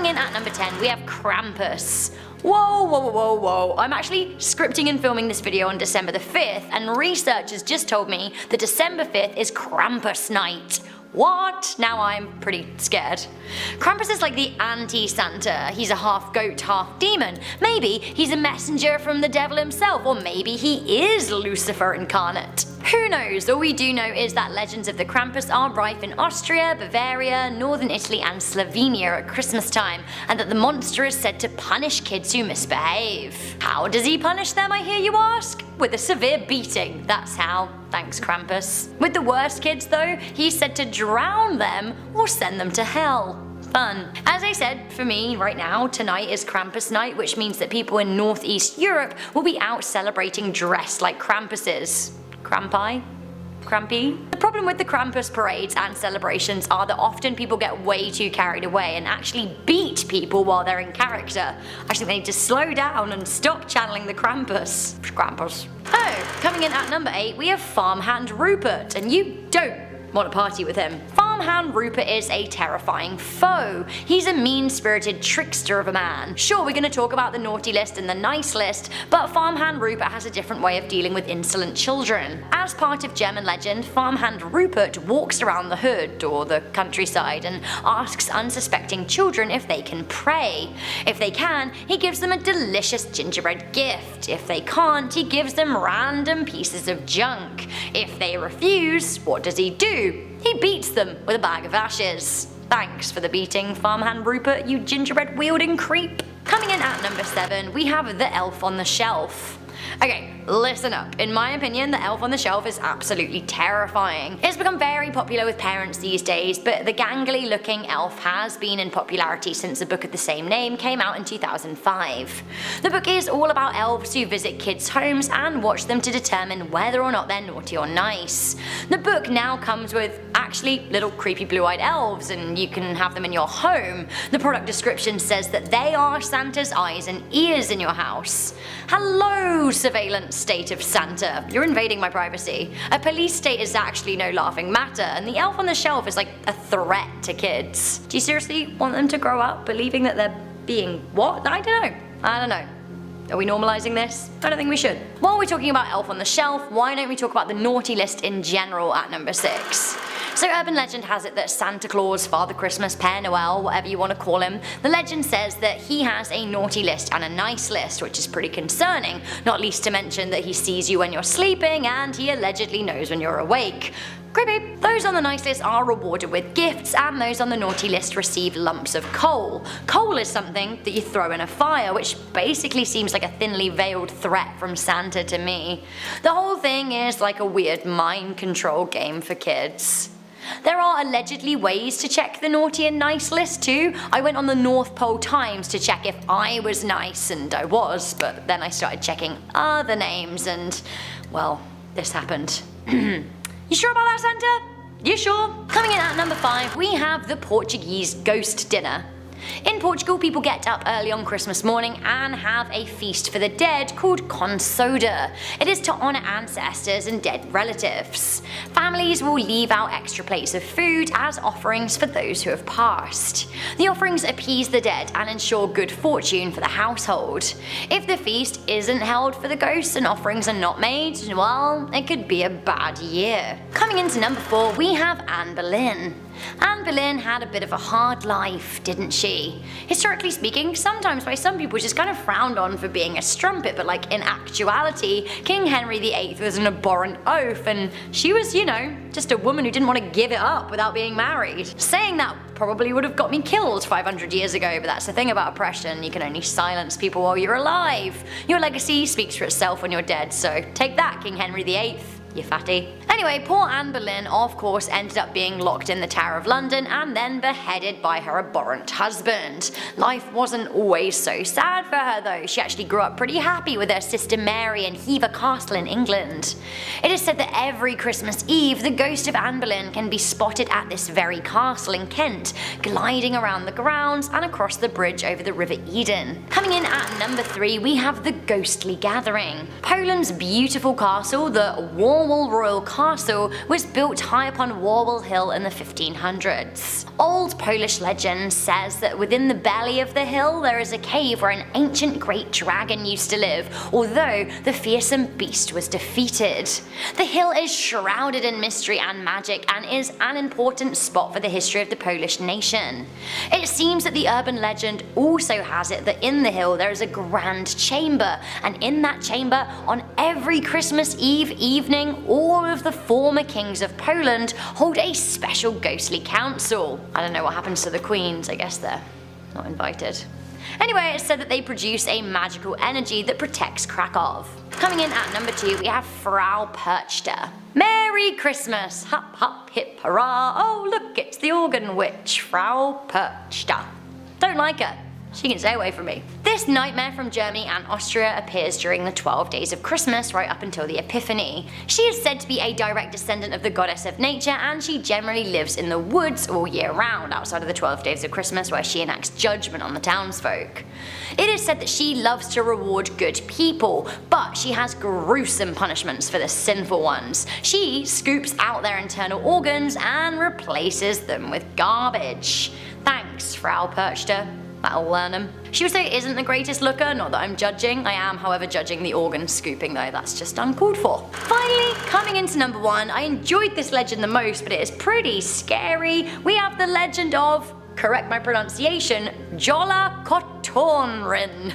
Coming in at number 10, we have Krampus. Whoa, whoa, whoa, whoa, whoa. I'm actually scripting and filming this video on December the 5th, and researchers just told me that December 5th is Krampus night. What? Now I'm pretty scared. Krampus is like the anti-Santa. He's a half goat, half demon. Maybe he's a messenger from the devil himself, or maybe he is Lucifer incarnate. Who knows? All we do know is that legends of the Krampus are rife in Austria, Bavaria, northern Italy and Slovenia at Christmas time, and that the monster is said to punish kids who misbehave. How does he punish them, I hear you ask? With a severe beating, that's how. Thanks, Krampus. With the worst kids though, he's said to drown them or send them to hell. Fun. As I said, for me right now, tonight is Krampus night, which means that people in Northeast Europe will be out celebrating dressed like Krampuses. Krampy? Krampy? The problem with the Krampus parades and celebrations are that often people get way too carried away and actually beat people while they're in character. I think they need to slow down and stop channeling the Krampus. Krampus. Oh, coming in at number 8 we have Farmhand Rupert, and you don't want to party with him. Farmhand Rupert is a terrifying foe. He's a mean-spirited trickster of a man. Sure, we're gonna talk about the naughty list and the nice list, but Farmhand Rupert has a different way of dealing with insolent children. As part of German legend, Farmhand Rupert walks around the hood, or the countryside, and asks unsuspecting children if they can pray. If they can, he gives them a delicious gingerbread gift. If they can't, he gives them random pieces of junk. If they refuse, what does he do? He beats them with a bag of ashes. Thanks for the beating, Farmhand Rupert, you gingerbread wielding creep. Coming in at number 7, we have the Elf on the Shelf. Okay, listen up. In my opinion, the Elf on the Shelf is absolutely terrifying. It's become very popular with parents these days, but the gangly looking elf has been in popularity since the book of the same name came out in 2005. The book is all about elves who visit kids' homes and watch them to determine whether or not they're naughty or nice. The book now comes with actually little creepy blue-eyed elves, and you can have them in your home. The product description says that they are Santa's eyes and ears in your house. Hello, surveillance state of Santa. You're invading my privacy. A police state is actually no laughing matter, and the Elf on the Shelf is like a threat to kids. Do you seriously want them to grow up believing that they're being what? I don't know. Are we normalizing this? I don't think we should. While we're talking about Elf on the Shelf, why don't we talk about the naughty list in general at number 6? So urban legend has it that Santa Claus, Father Christmas, Père Noël, whatever you want to call him, the legend says that he has a naughty list and a nice list, which is pretty concerning, not least to mention that he sees you when you're sleeping and he allegedly knows when you're awake. Creepy. Those on the nice list are rewarded with gifts, and those on the naughty list receive lumps of coal. Coal is something that you throw in a fire, which basically seems like a thinly veiled threat from Santa to me. The whole thing is like a weird mind control game for kids. There are allegedly ways to check the naughty and nice list too. I went on the North Pole Times to check if I was nice, and I was, but then I started checking other names and, well, this happened. You sure about that, Santa? You sure? Coming in at number 5, we have the Portuguese ghost dinner. In Portugal, people get up early on Christmas morning and have a feast for the dead called consoda. It is to honour ancestors and dead relatives. Families will leave out extra plates of food as offerings for those who have passed. The offerings appease the dead and ensure good fortune for the household. If the feast isn't held for the ghosts and offerings are not made, well, it could be a bad year. Coming into number 4, we have Anne Boleyn. Anne Boleyn had a bit of a hard life, didn't she? Historically speaking, sometimes by some people she's kind of frowned on for being a strumpet, but like in actuality, King Henry VIII was an abhorrent oaf, and she was, you know, just a woman who didn't want to give it up without being married. Saying that probably would have got me killed 500 years ago, but that's the thing about oppression, you can only silence people while you're alive. Your legacy speaks for itself when you're dead, so take that, King Henry VIII. You fatty. Anyway, poor Anne Boleyn of course ended up being locked in the Tower of London and then beheaded by her abhorrent husband. Life wasn't always so sad for her though. She actually grew up pretty happy with her sister Mary in Hever Castle in England. It is said that every Christmas Eve the ghost of Anne Boleyn can be spotted at this very castle in Kent, gliding around the grounds and across the bridge over the River Eden. Coming in at number 3 we have the Ghostly Gathering. Poland's beautiful castle, the Wall Cornwall Royal Castle was built high up on Warwell Hill in the 1500s. Old Polish legend says that within the belly of the hill there is a cave where an ancient great dragon used to live, although the fearsome beast was defeated. The hill is shrouded in mystery and magic and is an important spot for the history of the Polish nation. It seems that the urban legend also has it that in the hill there is a grand chamber, and in that chamber on every Christmas Eve evening all of the former kings of Poland hold a special ghostly council. I don't know what happens to the queens, I guess they're not invited. Anyway, it's said that they produce a magical energy that protects Krakow. Coming in at number 2 we have Frau Perchta. Merry Christmas! Hop hop hip hurrah! Oh look, it's the organ witch, Frau Perchta. Don't like her. She can stay away from me. This nightmare from Germany and Austria appears during the 12 days of Christmas right up until the Epiphany. She is said to be a direct descendant of the goddess of nature, and she generally lives in the woods all year round outside of the 12 days of Christmas, where she enacts judgment on the townsfolk. It is said that she loves to reward good people, but she has gruesome punishments for the sinful ones. She scoops out their internal organs and replaces them with garbage. Thanks, Frau Perchta. That'll learn him. She also isn't the greatest looker, not that I'm judging. I am, however, judging the organ scooping though, that's just uncalled for. Finally, coming into number 1, I enjoyed this legend the most, but it is pretty scary. We have the legend of, correct my pronunciation, Jola Kotorin.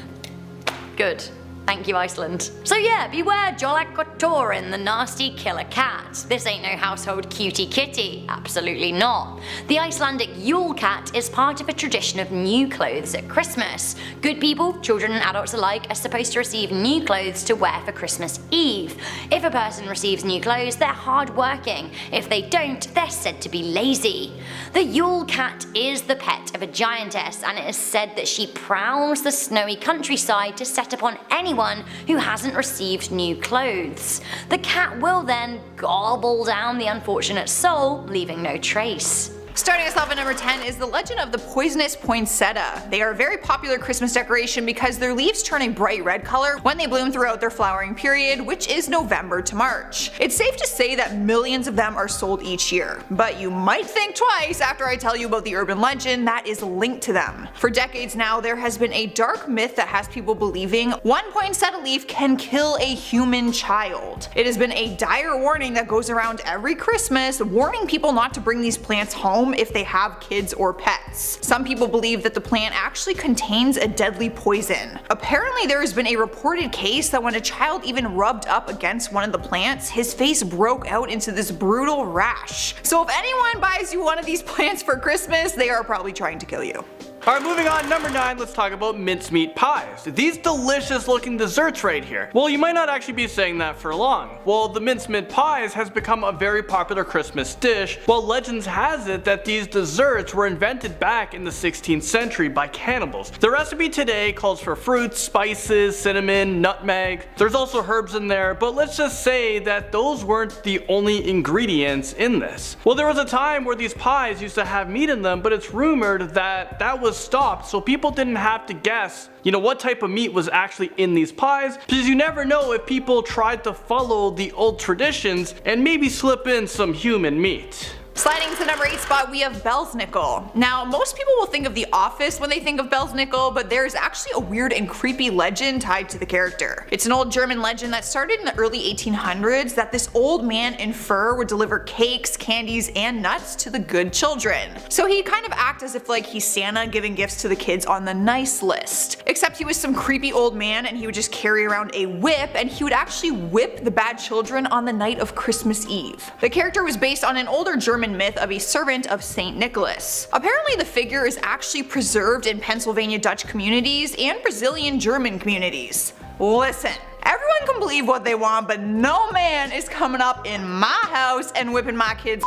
Good. Thank you, Iceland. So yeah, beware Jolak Kotorin, the nasty killer cat. This ain't no household cutie kitty, absolutely not. The Icelandic Yule cat is part of a tradition of new clothes at Christmas. Good people, children and adults alike, are supposed to receive new clothes to wear for Christmas Eve. If a person receives new clothes, they're hardworking. If they don't, they're said to be lazy. The Yule cat is the pet of a giantess, and it is said that she prowls the snowy countryside to set upon anyone who hasn't received new clothes. The cat will then gobble down the unfortunate soul, leaving no trace. Starting us off at number 10 is the legend of the poisonous poinsettia. They are a very popular Christmas decoration because their leaves turn a bright red color when they bloom throughout their flowering period, which is November to March. It's safe to say that millions of them are sold each year, but you might think twice after I tell you about the urban legend that is linked to them. For decades now, there has been a dark myth that has people believing one poinsettia leaf can kill a human child. It has been a dire warning that goes around every Christmas, warning people not to bring these plants home if they have kids or pets. Some people believe that the plant actually contains a deadly poison. Apparently there has been a reported case that when a child even rubbed up against one of the plants, his face broke out into this brutal rash. So if anyone buys you one of these plants for Christmas, they are probably trying to kill you. Alright, moving on, number 9, let's talk about mincemeat pies. These delicious looking desserts right here. Well, you might not actually be saying that for long. Well, the mincemeat pies has become a very popular Christmas dish, while legends has it that these desserts were invented back in the 16th century by cannibals. The recipe today calls for fruits, spices, cinnamon, nutmeg. There's also herbs in there, but let's just say that those weren't the only ingredients in this. Well, there was a time where these pies used to have meat in them, but it's rumored that that was stopped so people didn't have to guess, what type of meat was actually in these pies, because you never know if people tried to follow the old traditions and maybe slip in some human meat. Sliding to the number 8 spot, we have Belsnickel. Now, most people will think of The Office when they think of Belsnickel, but there's actually a weird and creepy legend tied to the character. It's an old German legend that started in the early 1800s that this old man in fur would deliver cakes, candies, and nuts to the good children. So he'd kind of act as if he's Santa giving gifts to the kids on the nice list. Except he was some creepy old man and he would just carry around a whip, and he would actually whip the bad children on the night of Christmas Eve. The character was based on an older German myth of a servant of St. Nicholas. Apparently the figure is actually preserved in Pennsylvania Dutch communities and Brazilian German communities. Listen, everyone can believe what they want, but no man is coming up in my house and whipping my kids.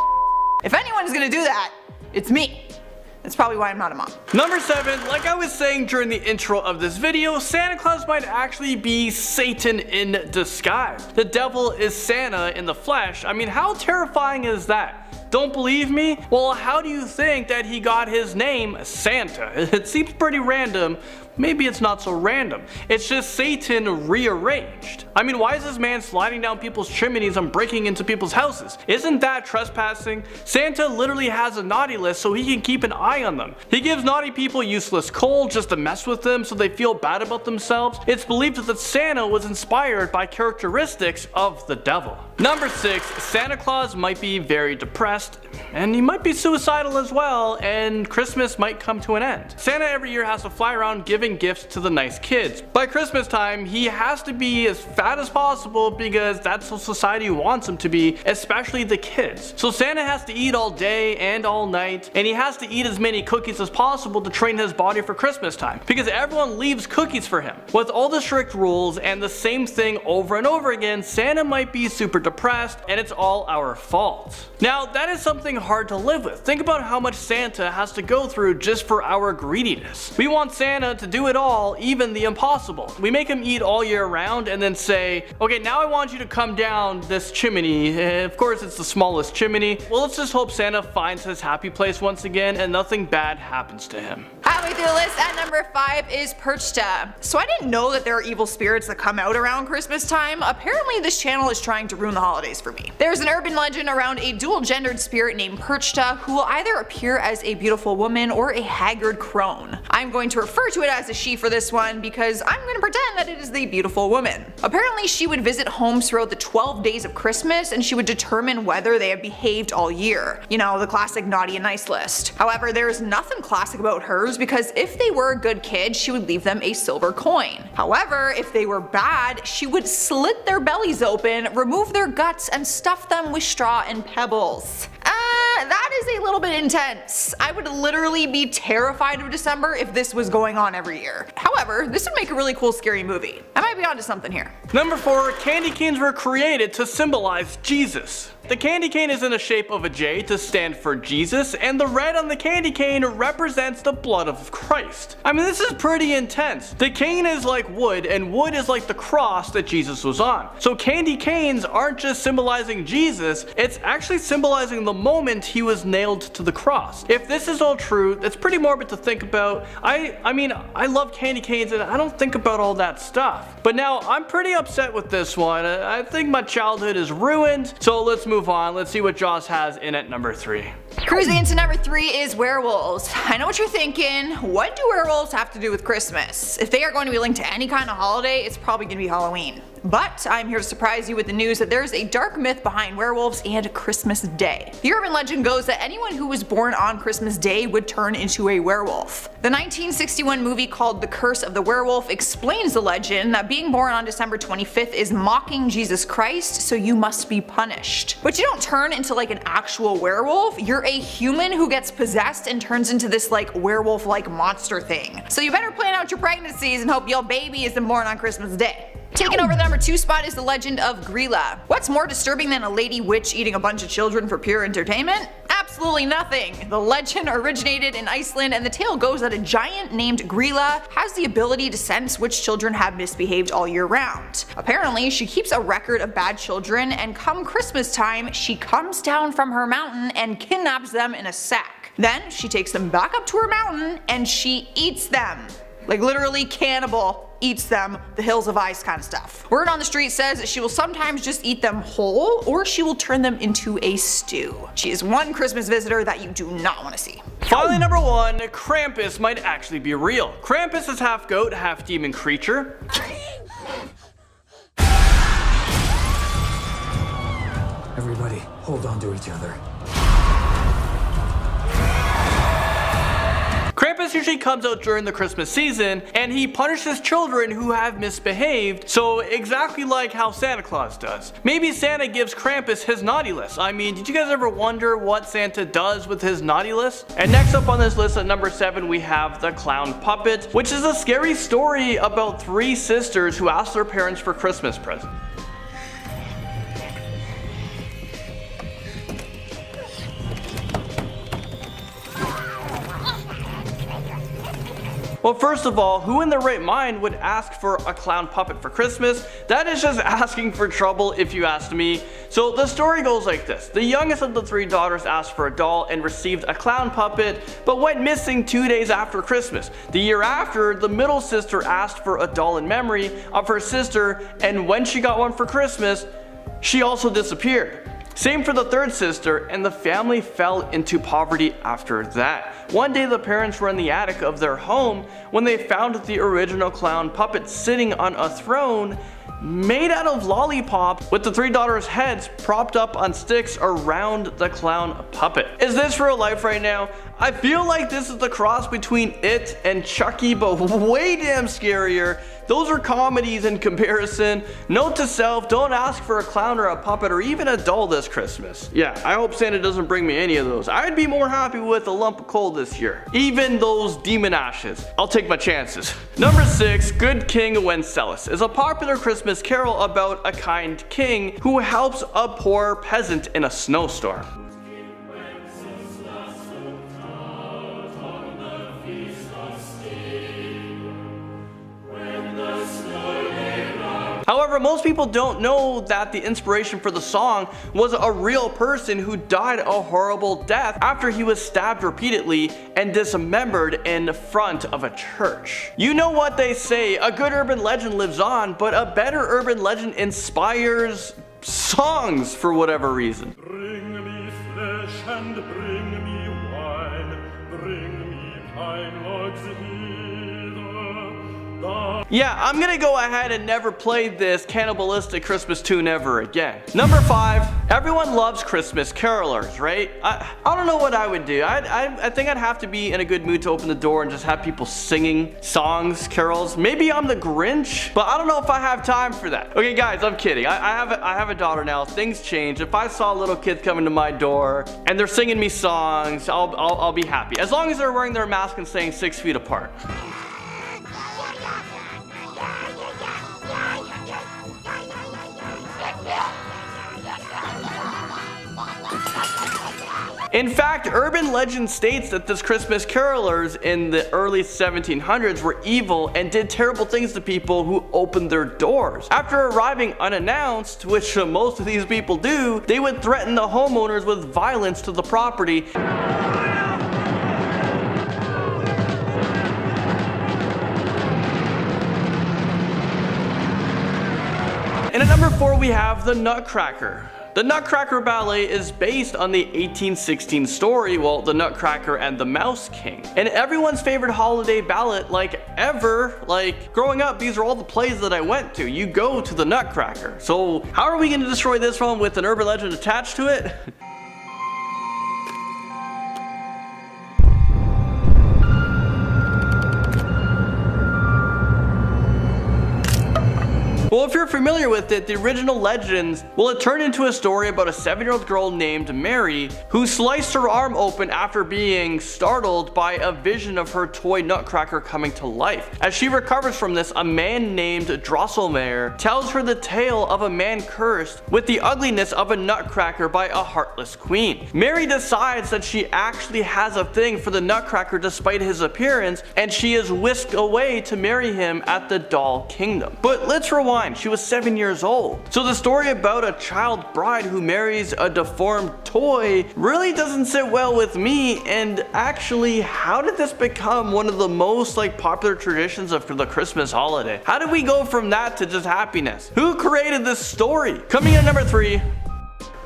If anyone's gonna do that, it's me. That's probably why I'm not a mom. Number 7, like I was saying during the intro of this video, Santa Claus might actually be Satan in disguise. The devil is Santa in the flesh. I mean, how terrifying is that? Don't believe me? Well, how do you think that he got his name Santa? It seems pretty random. Maybe it's not so random. It's just Satan rearranged. I mean, why is this man sliding down people's chimneys and breaking into people's houses? Isn't that trespassing? Santa literally has a naughty list so he can keep an eye on them. He gives naughty people useless coal just to mess with them so they feel bad about themselves. It's believed that Santa was inspired by characteristics of the devil. Number 6, Santa Claus might be very depressed, and he might be suicidal as well, and Christmas might come to an end. Santa every year has to fly around giving gifts to the nice kids. By Christmas time, he has to be as fat as possible because that's what society wants him to be, especially the kids. So Santa has to eat all day and all night, and he has to eat as many cookies as possible to train his body for Christmas time, because everyone leaves cookies for him. With all the strict rules and the same thing over and over again, Santa might be super depressed, and it's all our fault. Now, that is something hard to live with. Think about how much Santa has to go through just for our greediness. We want Santa to do it all, even the impossible. We make him eat all year round and then say, okay, now I want you to come down this chimney. Of course, it's the smallest chimney. Well, let's just hope Santa finds his happy place once again and nothing bad happens to him. Halfway through the list, at number 5 is Perchta. So I didn't know that there are evil spirits that come out around Christmas time. Apparently this channel is trying to ruin the holidays for me. There's an urban legend around a dual-gendered spirit named Perchta who will either appear as a beautiful woman or a haggard crone. I'm going to refer to it as a she for this one because I'm going to pretend that it is the beautiful woman. Apparently she would visit homes throughout the 12 days of Christmas and she would determine whether they have behaved all year. You know, the classic naughty and nice list. However, there is nothing classic about hers because if they were a good kid, she would leave them a silver coin. However, if they were bad, she would slit their bellies open, remove their guts, and stuff them with straw and pebbles. That is a little bit intense. I would literally be terrified of December if this was going on every year. However, this would make a really cool scary movie. I might be onto something here. Number 4, candy canes were created to symbolize Jesus. The candy cane is in the shape of a J to stand for Jesus, and the red on the candy cane represents the blood of Christ. I mean, this is pretty intense. The cane is like wood, and wood is like the cross that Jesus was on. So candy canes aren't just symbolizing Jesus, it's actually symbolizing the moment he was nailed to the cross. If this is all true, it's pretty morbid to think about. I mean, I love candy canes and I don't think about all that stuff. But now, I'm pretty upset with this one. I think my childhood is ruined, so let's move on. Let's see what Joss has in at number 3. Cruising into number 3 is werewolves. I know what you're thinking. What do werewolves have to do with Christmas? If they are going to be linked to any kind of holiday, it's probably going to be Halloween. But I'm here to surprise you with the news that there is a dark myth behind werewolves and Christmas Day. The urban legend goes that anyone who was born on Christmas Day would turn into a werewolf. The 1961 movie called The Curse of the Werewolf explains the legend that being born on December 25th is mocking Jesus Christ, so you must be punished. But you don't turn into like an actual werewolf, you're a human who gets possessed and turns into this like werewolf-like monster thing. So you better plan out your pregnancies and hope your baby isn't born on Christmas Day. Taking over the number 2 spot is the legend of Grýla. What's more disturbing than a lady witch eating a bunch of children for pure entertainment? Absolutely nothing. The legend originated in Iceland and the tale goes that a giant named Grýla has the ability to sense which children have misbehaved all year round. Apparently, she keeps a record of bad children and come Christmas time, she comes down from her mountain and kidnaps them in a sack. Then she takes them back up to her mountain and she eats them. Like literally cannibal. Eats them, the hills of ice kind of stuff. Word on the street says that she will sometimes just eat them whole or she will turn them into a stew. She is one Christmas visitor that you do not want to see. Finally, number 1, Krampus might actually be real. Krampus is half goat, half demon creature. Everybody, hold on to each other. Krampus usually comes out during the Christmas season, and he punishes children who have misbehaved, so exactly like how Santa Claus does. Maybe Santa gives Krampus his naughty list. I mean, did you guys ever wonder what Santa does with his naughty list? And next up on this list at number 7 we have the clown puppet, which is a scary story about 3 sisters who ask their parents for Christmas presents. Well, first of all, who in their right mind would ask for a clown puppet for Christmas? That is just asking for trouble if you asked me. So the story goes like this. The youngest of the 3 daughters asked for a doll and received a clown puppet, but went missing 2 days after Christmas. The year after, the middle sister asked for a doll in memory of her sister, and when she got one for Christmas, she also disappeared. Same for the 3rd sister, and the family fell into poverty after that. One day the parents were in the attic of their home when they found the original clown puppet sitting on a throne made out of lollipops with the 3 daughters' heads propped up on sticks around the clown puppet. Is this real life right now? I feel like this is the cross between It and Chucky, but way damn scarier. Those are comedies in comparison. Note to self, don't ask for a clown or a puppet or even a doll this Christmas. Yeah, I hope Santa doesn't bring me any of those. I'd be more happy with a lump of coal this year. Even those demon ashes. I'll take my chances. Number 6, Good King Wenceslas is a popular Christmas carol about a kind king who helps a poor peasant in a snowstorm. However, most people don't know that the inspiration for the song was a real person who died a horrible death after he was stabbed repeatedly and dismembered in front of a church. You know what they say, a good urban legend lives on, but a better urban legend inspires songs for whatever reason. Bring me flesh and bring me wine, bring me pine logs hither. Yeah, I'm gonna go ahead and never play this cannibalistic Christmas tune ever again. Number 5, everyone loves Christmas carolers, right? I don't know what I would do. I think I'd have to be in a good mood to open the door and just have people singing songs, carols. Maybe I'm the Grinch, but I don't know if I have time for that. Okay guys, I'm kidding. I have a daughter now. Things change. If I saw little kids coming to my door and they're singing me songs, I'll be happy. As long as they're wearing their mask and staying 6 feet apart. In fact, urban legend states that this Christmas carolers in the early 1700s were evil and did terrible things to people who opened their doors. After arriving unannounced, which most of these people do, they would threaten the homeowners with violence to the property. And at number 4 we have the Nutcracker. The Nutcracker Ballet is based on the 1816 story, well, The Nutcracker and the Mouse King. And everyone's favorite holiday ballad, like ever, like growing up, these are all the plays that I went to. You go to the Nutcracker. So how are we gonna destroy this one with an urban legend attached to it? Well, if you're familiar with it, the original legends, well, it turned into a story about a 7-year-old girl named Mary who sliced her arm open after being startled by a vision of her toy Nutcracker coming to life. As she recovers from this, a man named Drosselmeyer tells her the tale of a man cursed with the ugliness of a Nutcracker by a heartless queen. Mary decides that she actually has a thing for the Nutcracker despite his appearance, and she is whisked away to marry him at the Doll Kingdom. But let's rewind. She was 7 years old. So the story about a child bride who marries a deformed toy really doesn't sit well with me. And actually, how did this become one of the most popular traditions of the Christmas holiday? How did we go from that to just happiness? Who created this story? Coming in at number 3.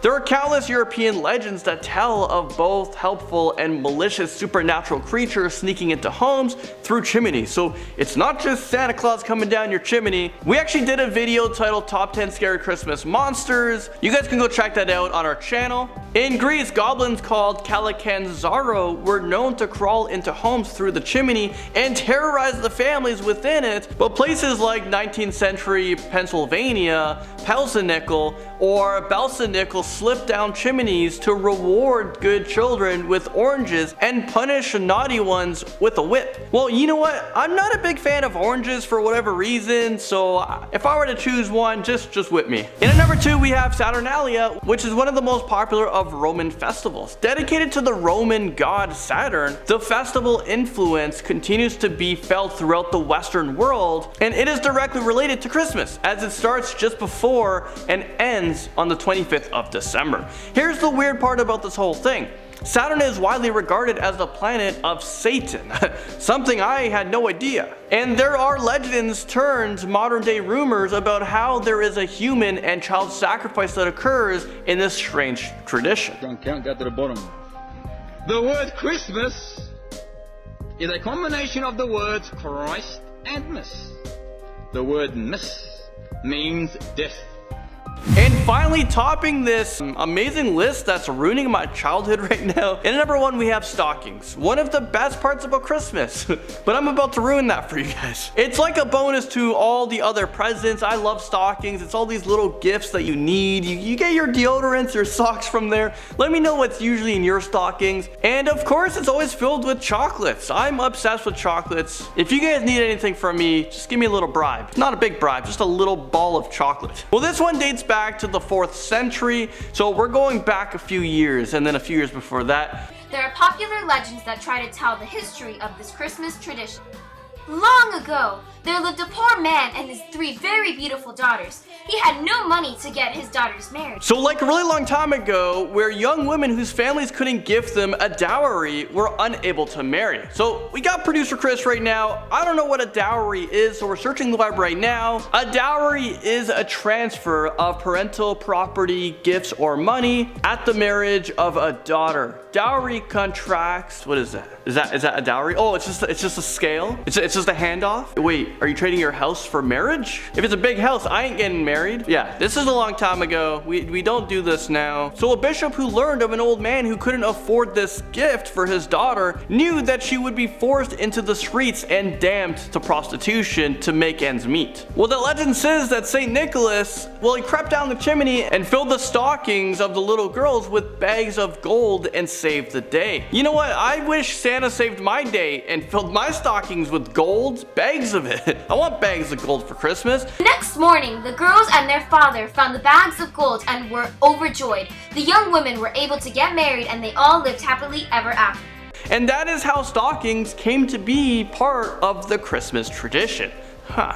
There are countless European legends that tell of both helpful and malicious supernatural creatures sneaking into homes through chimneys. So it's not just Santa Claus coming down your chimney. We actually did a video titled Top 10 Scary Christmas Monsters. You guys can go check that out on our channel. In Greece, goblins called Kalakanzaro were known to crawl into homes through the chimney and terrorize the families within it. But places like 19th century Pennsylvania, Pelsenickel, or Belsenickel slip down chimneys to reward good children with oranges and punish naughty ones with a whip. Well, you know what? I'm not a big fan of oranges for whatever reason, so if I were to choose one, just whip me. In at number 2, we have Saturnalia, which is one of the most popular of Roman festivals. Dedicated to the Roman god Saturn, the festival influence continues to be felt throughout the Western world, and it is directly related to Christmas, as it starts just before and ends on the 25th of December. Here's the weird part about this whole thing. Saturn is widely regarded as the planet of Satan, something I had no idea. And there are legends turned modern day rumors about how there is a human and child sacrifice that occurs in this strange tradition. Don't count that to the bottom. The word Christmas is a combination of the words Christ and Miss. The word Miss means death. And finally, topping this amazing list that's ruining my childhood right now, in number 1 we have stockings. One of the best parts about Christmas, but I'm about to ruin that for you guys. It's like a bonus to all the other presents. I love stockings. It's all these little gifts that you need. You get your deodorants, your socks from there. Let me know what's usually in your stockings. And of course, it's always filled with chocolates. I'm obsessed with chocolates. If you guys need anything from me, just give me a little bribe. Not a big bribe, just a little ball of chocolate. Well, this one dates back to the 4th century, so we're going back a few years, and then a few years before that. There are popular legends that try to tell the history of this Christmas tradition. Long ago, there lived a poor man and his 3 very beautiful daughters. He had no money to get his daughters married. So like a really long time ago, where young women whose families couldn't give them a dowry were unable to marry. So we got producer Chris right now. I don't know what a dowry is, so we're searching the web right now. A dowry is a transfer of parental property, gifts, or money at the marriage of a daughter. Dowry contracts, what is that? Is that a dowry? Oh, it's just a scale? It's just a handoff? Wait, are you trading your house for marriage? If it's a big house, I ain't getting married. Yeah, this is a long time ago. We don't do this now. So a bishop who learned of an old man who couldn't afford this gift for his daughter knew that she would be forced into the streets and damned to prostitution to make ends meet. Well, the legend says that St. Nicholas, well, he crept down the chimney and filled the stockings of the little girls with bags of gold and saved the day. You know what? I wish Santa saved my day and filled my stockings with gold, bags of it. I want bags of gold for Christmas. The next morning, the girls and their father found the bags of gold and were overjoyed. The young women were able to get married and they all lived happily ever after. And that is how stockings came to be part of the Christmas tradition. Huh.